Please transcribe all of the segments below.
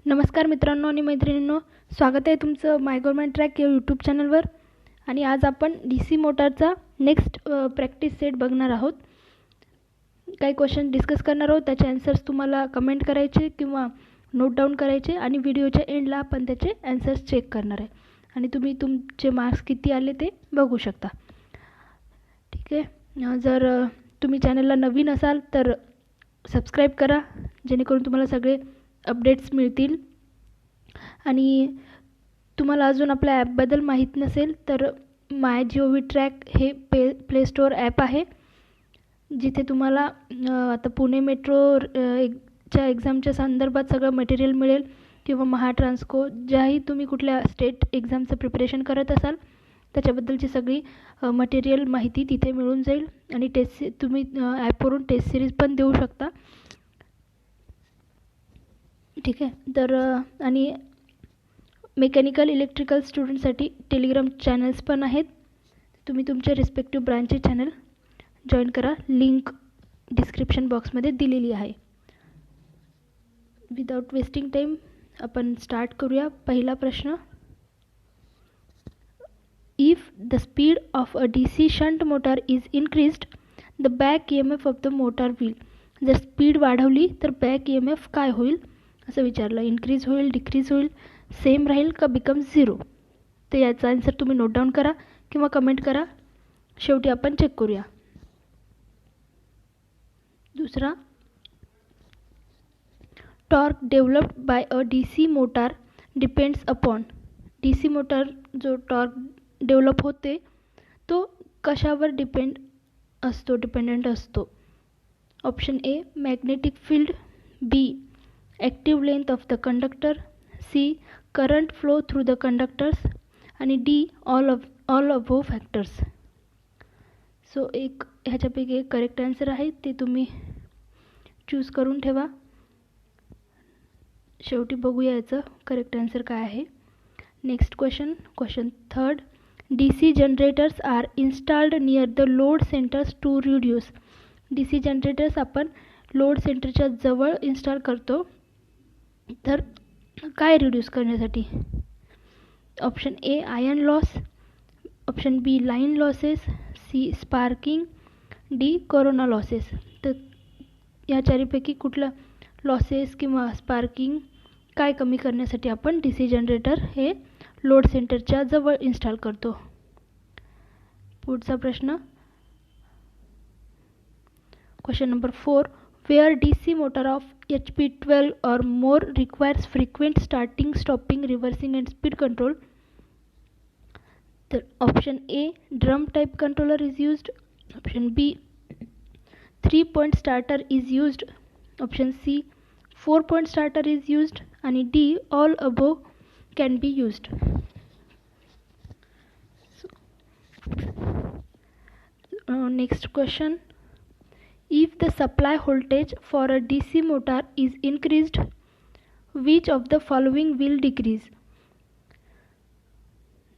नमस्कार मित्रांनो आणि मैत्रिणींनो, स्वागत आहे तुमचं माय गव्हर्नमेंट ट्रॅक या यूट्यूब चॅनलवर. आणि आज आपण DC मोटारचा नेक्स्ट प्रॅक्टिस सेट बघणार आहोत. काही क्वेश्चन डिस्कस करणार आहोत, त्याचे आन्सर्स तुम्हाला कमेंट करायचे किंवा नोट डाऊन करायचे आणि व्हिडिओच्या एंडला आपण त्याचे आन्सर्स चेक करणार आहे आणि तुम्ही तुमचे मार्क्स किती आले ते बघू शकता. ठीक आहे. जर तुम्ही चॅनलला नवीन असाल तर सबस्क्राईब करा, जेणेकरून तुम्हाला सगळे अपडेट्स मिळतील. आणि तुम्हाला अजून आपल्या ॲपबद्दल माहीत नसेल तर MyGov ट्रॅक हे प्ले स्टोअर ॲप आहे, जिथे तुम्हाला आता पुणे मेट्रो च्या एक्झामच्या संदर्भात सगळं मटेरियल मिळेल किंवा महाट्रान्सको ज्याही तुम्ही कुठल्या स्टेट एक्झामचं प्रिपरेशन करत असाल त्याच्याबद्दलची सगळी मटेरियल माहिती तिथे मिळून जाईल. आणि तुम्ही ॲपवरून टेस्ट सिरीज पण देऊ शकता. ठीक आहे. तर आणि मेकॅनिकल इलेक्ट्रिकल स्टुडंटसाठी टेलिग्राम चॅनल्स पण आहेत. तुम्ही तुमच्या रिस्पेक्टिव्ह ब्रांचचे चॅनल जॉईन करा, लिंक डिस्क्रिप्शन बॉक्समध्ये दिलेली आहे. विदाउट वेस्टिंग टाईम आपण स्टार्ट करूया. पहिला प्रश्न, if the speed of a DC shunt motor is increased the back EMF of the motor will. जर स्पीड वाढवली तर बॅक EMF काय होईल असं विचारलं. इन्क्रीज होईल, डिक्रीज होईल, सेम राहील का बिकम 0. तर याचा आन्सर तुम्ही नोट डाऊन करा किंवा कमेंट करा. शेवटी आपण चेक करूया. दुसरा, torque developed by a DC motor depends upon. DC motor जो टॉर्क डेव्हलप होते तो कशावर डिपेंडंट असतो. Option A, magnetic field, B, active length of the conductor, C, current flow through the conductors आणि D, all above factors. So ह्याच्यापैकी एक correct answer आहे, ते तुम्ही चूज करून ठेवा. शेवटी बघूया याचं करेक्ट आन्सर काय आहे. Next question third, DC generators are installed near the load centers to reduce. DC generators आपण लोड सेंटरच्या जवळ इन्स्टॉल करतो, तर काय रिड्यूस करण्यासाठी. Option A, iron loss, option B, line losses, C, sparking, D, corona losses. तर या चारीपैकी कुठलं लॉसेस किंवा स्पार्किंग काय कमी करण्यासाठी आपण DC जनरेटर हे लोड सेंटरच्या जवळ इन्स्टॉल करतो. पुढचा प्रश्न, question number 4, where DC motor of HP 12 or more requires frequent starting, stopping, reversing and speed control. तर option A, drum type controller is used, option B, 3-point starter is used, option C, 4-point starter is used आणि D, all above can be used. Next question, if the supply voltage for a DC motor is increased, which of the following will decrease.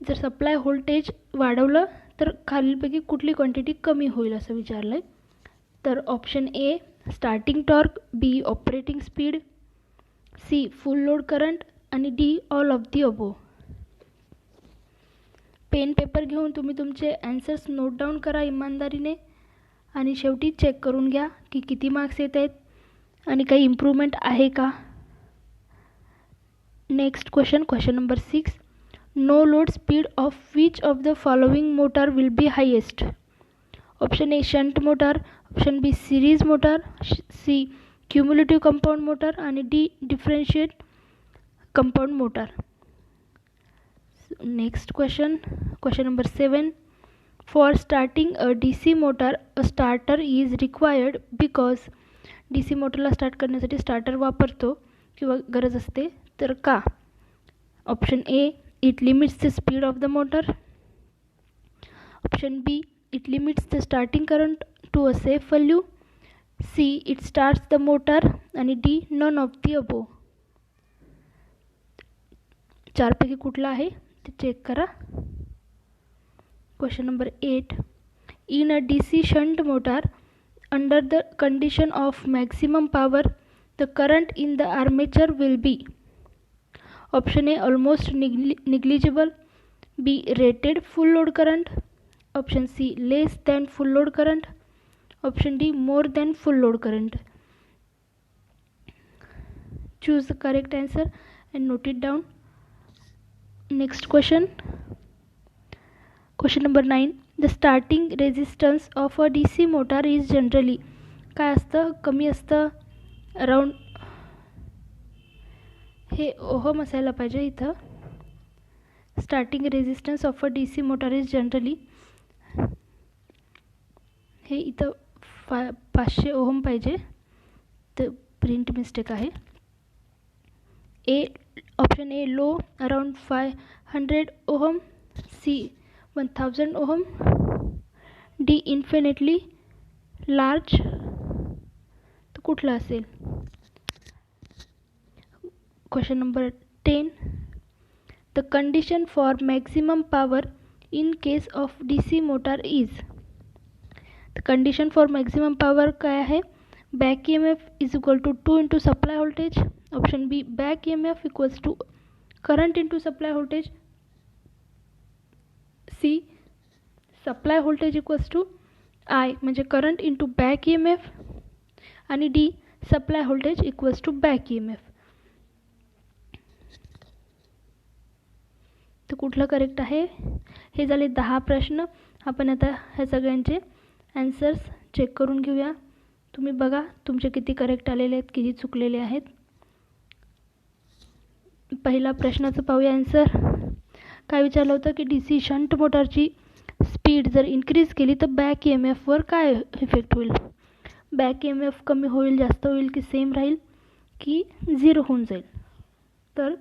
जर supply voltage वाढवलं तर खालीलपैकी कुठली quantity कमी होईल असं विचारलं आहे. तर option A, starting torque, B, operating speed, C, full load current आणि D, all of the above. Pen paper घेऊन तुम्ही तुमचे आन्सर्स नोट डाऊन करा इमानदारीने आणि शेवटी चेक करून घ्या की किती मार्क्स येत आहेत आणि काही इम्प्रूव्हमेंट आहे का. Next question number 6, no load speed of which of the following motor will be highest. Option A, shunt motor, option B, series motor, C, cumulative compound motor आणि D, differentiate compound motor. Next question number 7, for starting a DC motor a starter is required because. DC मोटरला start करण्यासाठी starter वापरतो किंवा गरज असते तर का. Option A, it limits the speed of the motor, option B, it limits the starting current to a safe value, C, it starts the motor आणि D, none of the above. चारपैकी कुठला आहे ते चेक करा. Question number 8, in a DC shunt motor under the condition of maximum power the current in the armature will be. Option A almost negligible, B rated full load current, option C less than full load current, option D more than full load current. Choose the correct answer and note it down. Next question. Question number 9. The starting resistance of a DC motor is generally काय असतं, कमी असतं around, हे ohm असायला पाहिजे इथं. Starting resistance of a DC motor is generally, हे इथं 500 ओहम पाहिजे, तर प्रिंट मिस्टेक आहे. Option A low around 500 ohm, C 1000 ohm, D infinitely large. तर कुठला असेल? Question number 10. The condition for maximum power in case of DC motor is. The condition for maximum power काय आहे? Back EMF is equal to 2 into supply voltage. Option B back EMF equals to current into supply voltage, C supply voltage equals to I म्हणजे current into back EMF, आणि D supply voltage equals to back EMF. तर कुठलं correct आहे? हे झाले 10 प्रश्न. आपण आता ह्या सगळ्यांचे ॲन्सर्स चेक करून घेऊया. तुम्ही बघा तुमचे किती करेक्ट आलेले आहेत, किती चुकलेले आहेत. पहिला प्रश्नाचं पाहूया ॲन्सर. काय विचारलं होतं की DC शंट मोटरची स्पीड जर इन्क्रीज केली तर बॅक EMFवर काय इफेक्ट होईल? बॅक EMF कमी होईल, जास्त होईल, की सेम राहील, की 0 होऊन जाईल? तर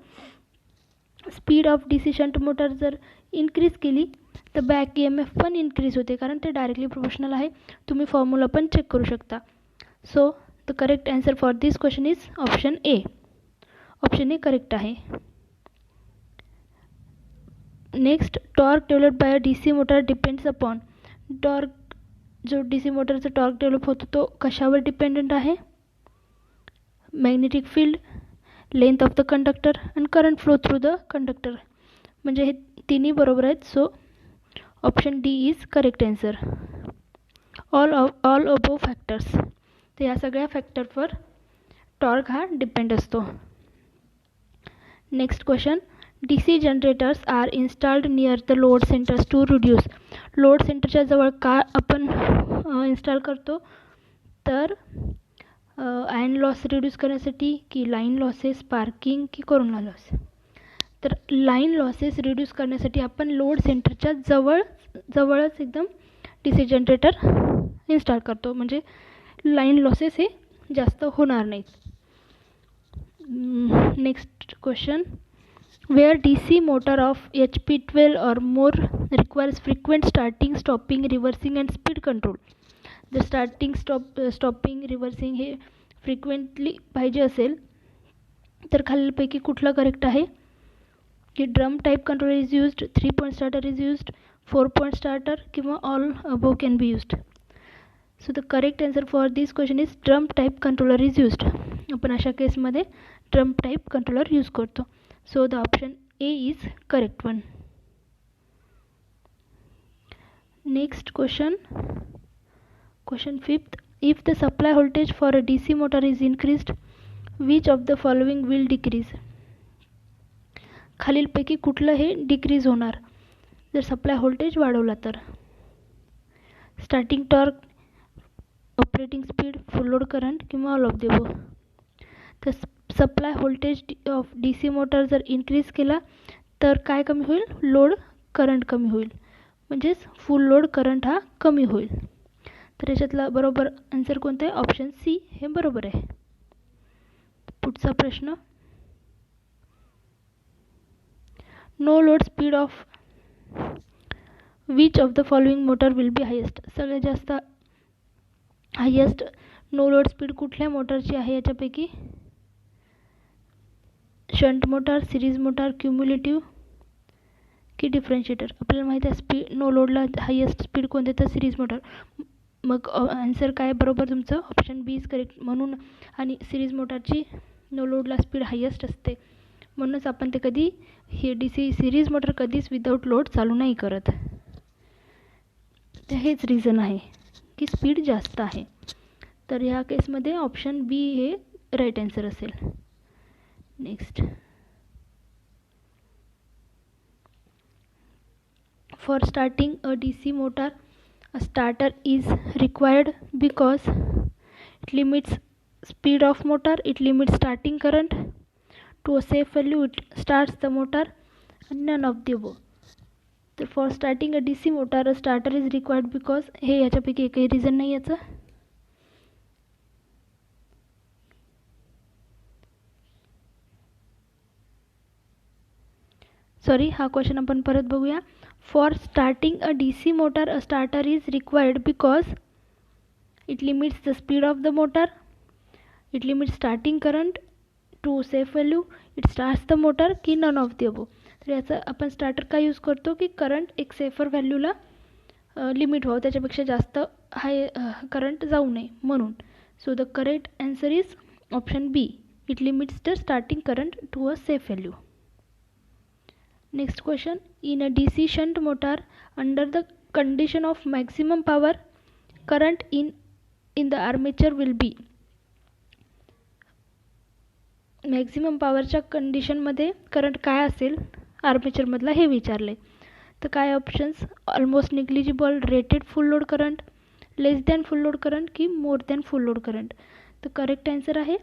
speed of DC shunt motor जर इन्क्रीज केली तर बॅक EMF पण इन्क्रीज होते, कारण ते डायरेक्टली प्रोपोर्शनल आहे. तुम्ही फॉर्म्युला पण चेक करू शकता. So the correct answer for this question is option A. Option A correct आहे. Next, torque develop by a DC motor depends upon. Torque जो DC मोटरचा टॉर्क डेव्हलप होतो तो कशावर डिपेंडंट आहे? Magnetic field, length of the conductor आणि current flow through the conductor. म्हणजे हे तिन्ही बरोबर आहेत. So option D is correct answer. All above factors. तर या सगळ्या फॅक्टरवर टॉर्क हा डिपेंड असतो. Next question. DC generators are installed near the load centers to reduce. Load सेंटरच्या जवळ का आपण इन्स्टॉल करतो? तर आयर्न लॉस रिड्यूस करण्यासाठी, की लाईन लॉसेस, स्पार्किंग, की कोरोना लॉस? तर लाईन लॉसेस रिड्यूस करण्यासाठी आपण लोड सेंटरच्या जवळच एकदम DC जनरेटर इन्स्टॉल करतो, म्हणजे लाईन लॉसेस हे जास्त होणार नाहीत. Next question. Where DC motor of HP 12 or more requires frequent starting, stopping, reversing and speed control. जर स्टार्टिंग स्टॉपिंग रिव्हर्सिंग हे फ्रिक्वेंटली पाहिजे असेल तर खालीलपैकी कुठला करेक्ट आहे? की drum type controller is used, 3 point starter is used, 4 point starter, किंवा all above can be used. So the correct answer for this question is drum type controller is used. आपण अशा केसमध्ये ड्रम टाईप कंट्रोलर यूज करतो. So the option A is correct one. Next question. Question 5th. If the supply voltage for a DC motor is increased, which of the following will decrease? खालीलपैकी कुठलं हे decrease होणार जर supply voltage वाढवला तर? Starting torque, operating speed, फुल load current, किंवा all of the above? तर supply voltage of DC motor जर इन्क्रीज केला तर काय कमी होईल? लोड करंट कमी होईल, म्हणजेच फुल लोड करंट हा कमी होईल. तर याच्यातला बरोबर आन्सर कोणतं आहे? ऑप्शन सी हे बरोबर आहे. पुढचा प्रश्न. No load speed of which of the following motor will be highest. सगळ्यात जास्त हायेस्ट नो लोड स्पीड कुठल्या मोटरची आहे याच्यापैकी? Shunt motor, series motor, cumulative, की डिफरन्शिएटर? आपल्याला माहिती आहे स्पीड नो लोडला हायेस्ट स्पीड कोणते? तर सिरीज मोटर. मग आन्सर काय बरोबर तुमचं? Option B is correct. म्हणून आणि सिरीज मोटरची नो लोडला स्पीड हायेस्ट असते, म्हणूनच आपण ते कधी हे DC सिरीज मोटर कधीच विदाऊट लोड चालू नाही करत. तर हेच रिझन आहे की स्पीड जास्त आहे. तर ह्या केसमध्ये ऑप्शन बी हे राईट आन्सर असेल. Next, for starting a DC motor, a starter is required because it limits speed of motor, it limits starting current to a safe value, it starts the motor, and none of the above. तर for starting a DC motor, a starter is required because हे याच्यापैकी एकही reason नाही याचं. Sorry, हा question आपण परत बघूया. For starting a DC motor, a starter is required because it limits the speed of the motor, it limits starting current to safe value, it starts the motor, की none of the above. तर याचा आपण starter का use करतो की current एक safer व्हॅल्यूला limit व्हावं, त्याच्यापेक्षा जास्त हाय करंट जाऊ नये म्हणून. So the correct answer is option B, it limits the starting current to a safe value. Next question, in a DC shunt motor, under the condition of maximum power, current in the armature will be. Maximum पॉवरच्या कंडिशनमध्ये current काय असेल आर्मेचरमधला हे विचारले. तर काय options, almost negligible, rated full load current, less than full load current की more than full load current. तर करेक्ट आन्सर आहे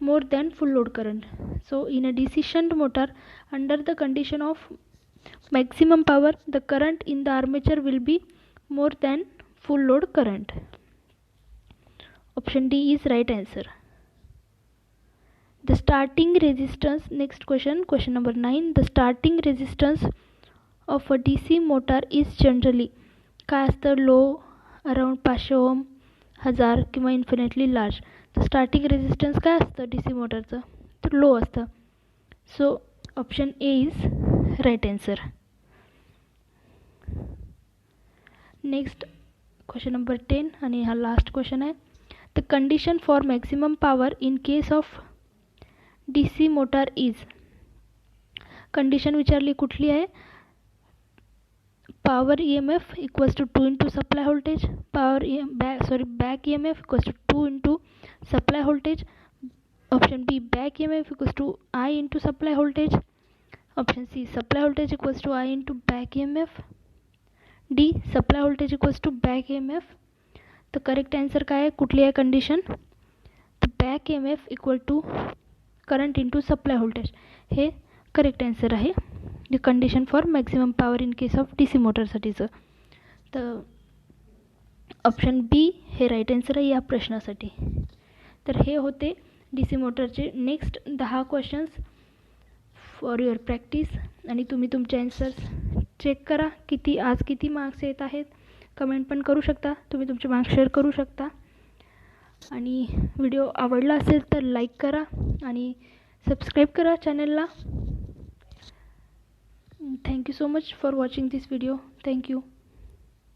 more than full load current. So in a DC shunt motor, under the condition of maximum power, the current in the armature will be more than full load current. Option D is right answer. The starting resistance, next question, question number 9, the starting resistance of a DC motor is generally काय असतं, low, around 500 ohm, 1000 किंवा infinitely large. तर starting resistance काय असतं DC मोटरचं, तर low असतं. So option A is right answer. Next question number 10 आणि हा लास्ट क्वेश्चन आहे. The condition for maximum power in case of DC motor is. Condition विचारली कुठली आहे, power EMF equals to 2 into supply voltage, back EMF equals to 2 into supply voltage. Option B, back EMF equals to I into supply voltage. Option C, supply voltage equals to I into back EMF. D, supply voltage equals to back EMF. तर correct answer काय आहे, कुठली आहे condition, तर back EMF equal to current into supply voltage, हे correct answer आहे. The condition for maximum power in case of DC मोटरसाठीचं. तर ऑप्शन बी हे राईट आन्सर आहे या प्रश्नासाठी. तर हे होते DC मोटरचे next 10 questions for your practice. आणि तुम्ही तुमचे आन्सर्स चेक करा, आज किती मार्क्स येत आहेत. कमेंट पण करू शकता, तुम्ही तुमचे मार्क्स शेअर करू शकता. आणि व्हिडिओ आवडला असेल तर लाईक करा आणि सबस्क्राईब करा चॅनलला. Thank you so much for watching this video. Thank you.